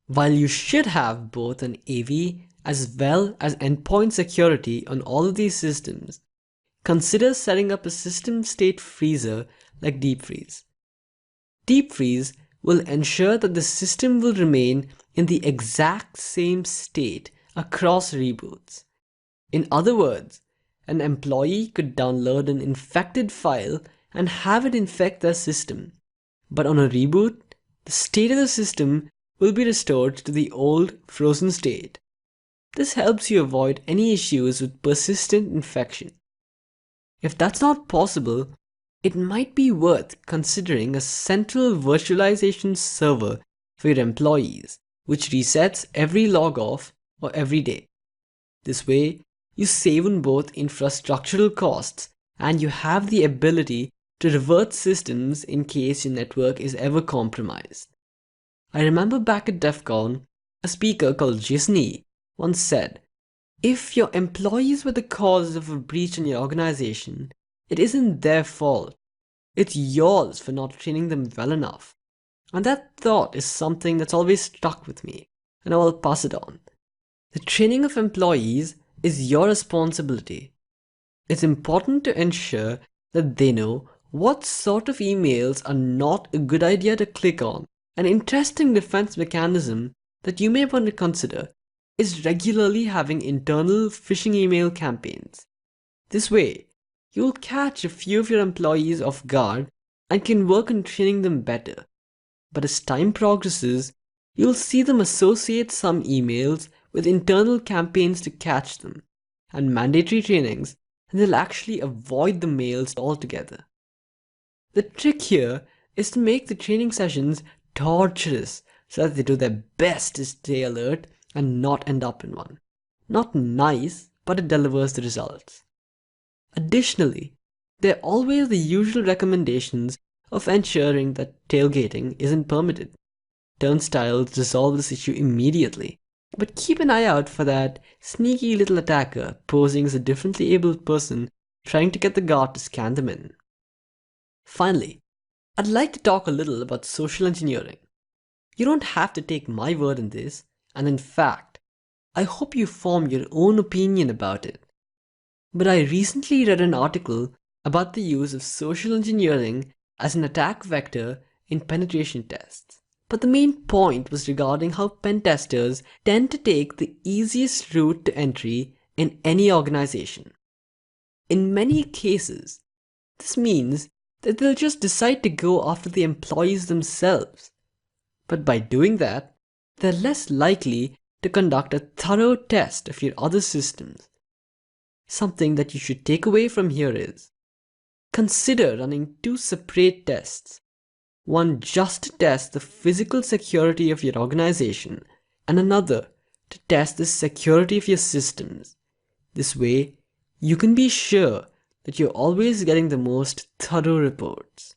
While you should have both an AV as well as endpoint security on all of these systems, consider setting up a system state freezer like Deep Freeze. Deep Freeze will ensure that the system will remain in the exact same state across reboots. In other words, an employee could download an infected file and have it infect their system, but on a reboot, the state of the system will be restored to the old frozen state. This helps you avoid any issues with persistent infection. If that's not possible, it might be worth considering a central virtualization server for your employees, which resets every log off or every day. This way, you save on both infrastructural costs and you have the ability to revert systems in case your network is ever compromised. I remember back at DEF CON, a speaker called Jason E once said, "If your employees were the cause of a breach in your organization, it isn't their fault. It's yours for not training them well enough." And that thought is something that's always stuck with me, and I will pass it on. The training of employees is your responsibility. It's important to ensure that they know what sort of emails are not a good idea to click on. An interesting defense mechanism that you may want to consider is regularly having internal phishing email campaigns. This way, you'll catch a few of your employees off guard and can work on training them better. But as time progresses, you'll see them associate some emails with internal campaigns to catch them, and mandatory trainings, and they'll actually avoid the mails altogether. The trick here is to make the training sessions torturous so that they do their best to stay alert and not end up in one. Not nice, but it delivers the results. Additionally, there are always the usual recommendations of ensuring that tailgating isn't permitted. Turnstiles resolve this issue immediately, but keep an eye out for that sneaky little attacker posing as a differently abled person trying to get the guard to scan them in. Finally, I'd like to talk a little about social engineering. You don't have to take my word on this, and in fact, I hope you form your own opinion about it. But I recently read an article about the use of social engineering as an attack vector in penetration tests. But the main point was regarding how pen testers tend to take the easiest route to entry in any organization. In many cases, this means that they'll just decide to go after the employees themselves. But by doing that, they're less likely to conduct a thorough test of your other systems. Something that you should take away from here is, consider running two separate tests. One just to test the physical security of your organization, and another to test the security of your systems. This way, you can be sure that you're always getting the most thorough reports.